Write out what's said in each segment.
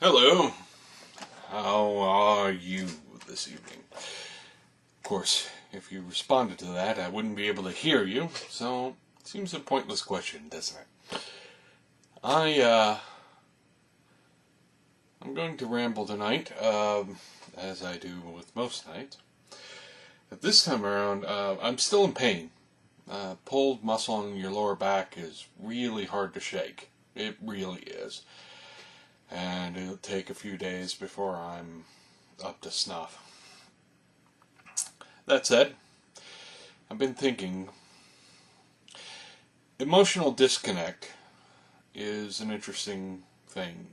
Hello, how are you this evening? Of course, if you responded to that, I wouldn't be able to hear you, so it seems a pointless question, doesn't it? I'm going to ramble tonight, as I do with most nights. But this time around, I'm still in pain. Pulled muscle in your lower back is really hard to shake. It really is. And it'll take a few days before I'm up to snuff. That said, I've been thinking, emotional disconnect is an interesting thing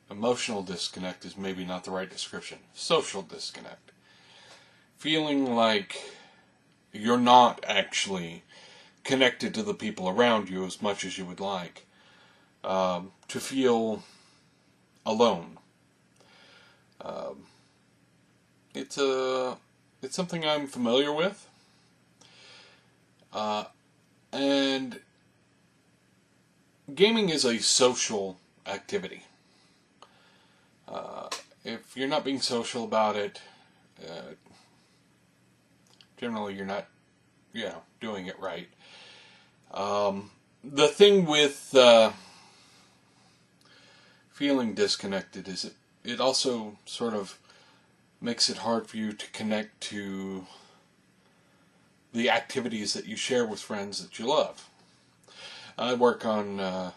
emotional disconnect is maybe not the right description. Social disconnect. Feeling like you're not actually connected to the people around you as much as you would like. To feel alone. It's something I'm familiar with, and gaming is a social activity. If you're not being social about it, generally you're not, doing it right. The thing with feeling disconnected is it also sort of makes it hard for you to connect to the activities that you share with friends that you love. I work on a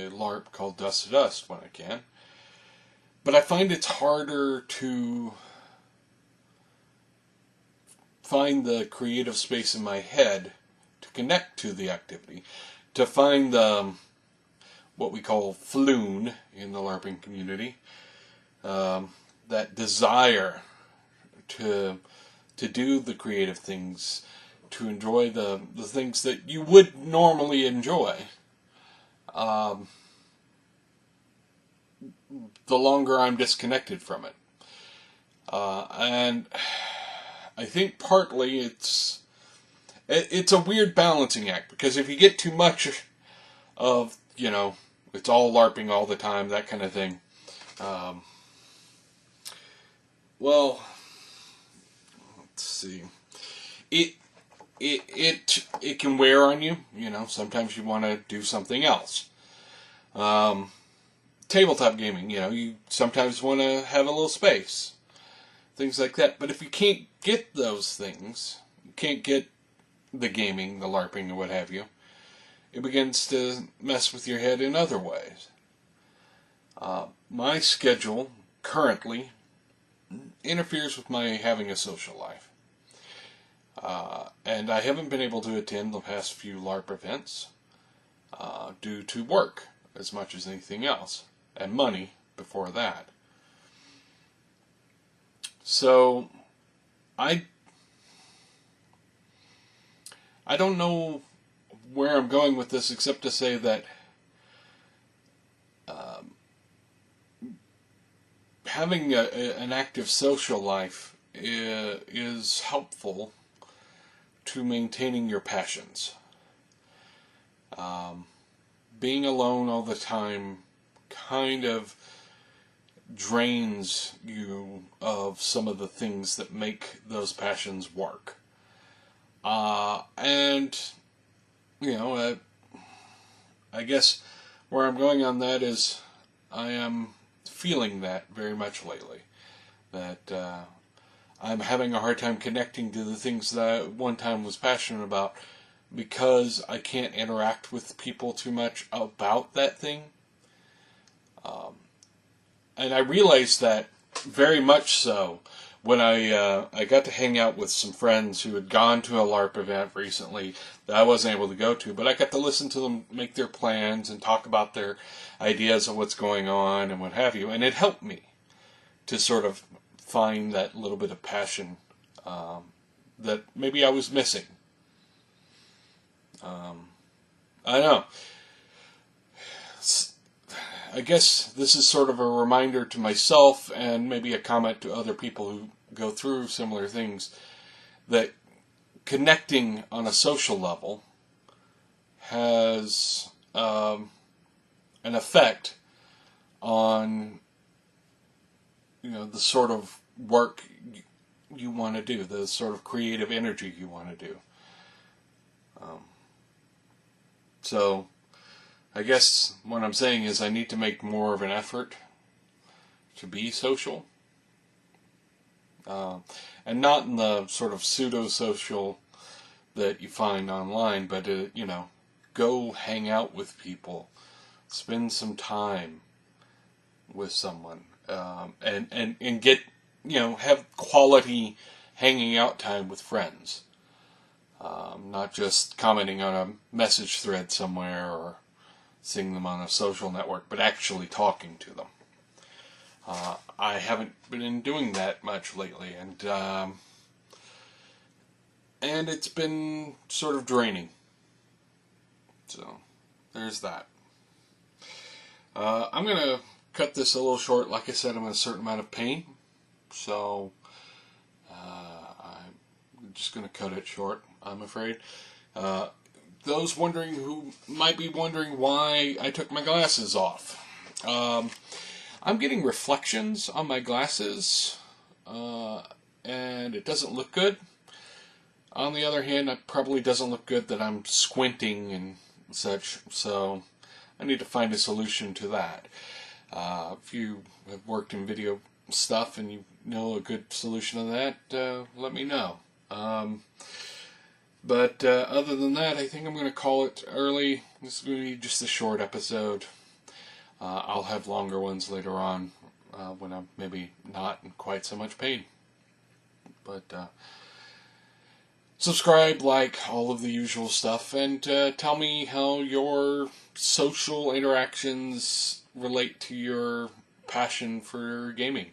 LARP called Dust to Dust when I can, but I find it's harder to find the creative space in my head to connect to the activity, to find the what we call floon in the LARPing community, that desire to do the creative things, to enjoy the things that you would normally enjoy. The longer I'm disconnected from it. And I think partly it's a weird balancing act, because if you get too much of, it's all LARPing all the time, that kind of thing, let's see, it can wear on you. Sometimes you want to do something else. Tabletop gaming, you sometimes want to have a little space, things like that. But if you can't get those things, you can't get the gaming, the LARPing, or what have you, it begins to mess with your head in other ways. My schedule currently interferes with my having a social life. And I haven't been able to attend the past few LARP events due to work as much as anything else, and money before that. So I don't know where I'm going with this, except to say that having an active social life is helpful to maintaining your passions. Being alone all the time kind of drains you of some of the things that make those passions work. And, I guess where I'm going on that is I am feeling that very much lately. That I'm having a hard time connecting to the things that I one time was passionate about, because I can't interact with people too much about that thing. And I realized that very much so when I got to hang out with some friends who had gone to a LARP event recently that I wasn't able to go to, but I got to listen to them make their plans and talk about their ideas of what's going on and what have you, and it helped me to sort of find that little bit of passion that maybe I was missing. I don't know. I guess this is sort of a reminder to myself, and maybe a comment to other people who go through similar things, that connecting on a social level has an effect on, the sort of work you want to do, the sort of creative energy you want to do. So I guess what I'm saying is I need to make more of an effort to be social. And not in the sort of pseudo-social that you find online, but, go hang out with people. Spend some time with someone. And get, have quality hanging out time with friends. Not just commenting on a message thread somewhere or seeing them on a social network, but actually talking to them. I haven't been doing that much lately, and it's been sort of draining. So, there's that. I'm going to cut this a little short. Like I said, I'm in a certain amount of pain, so I'm just going to cut it short, I'm afraid. Those who might be wondering why I took my glasses off. I'm getting reflections on my glasses, and it doesn't look good. On the other hand, it probably doesn't look good that I'm squinting and such, so I need to find a solution to that. If you have worked in video stuff and you know a good solution to that, let me know. But other than that, I think I'm going to call it early. This is going to be just a short episode. I'll have longer ones later on when I'm maybe not in quite so much pain. But subscribe, like, all of the usual stuff, and tell me how your social interactions relate to your passion for gaming.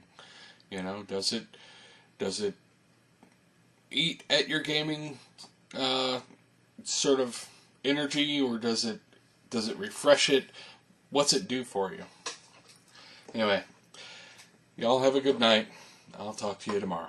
Does it eat at your gaming sort of energy, or does it refresh it? What's it do for you? Anyway, y'all have a good night. I'll talk to you tomorrow.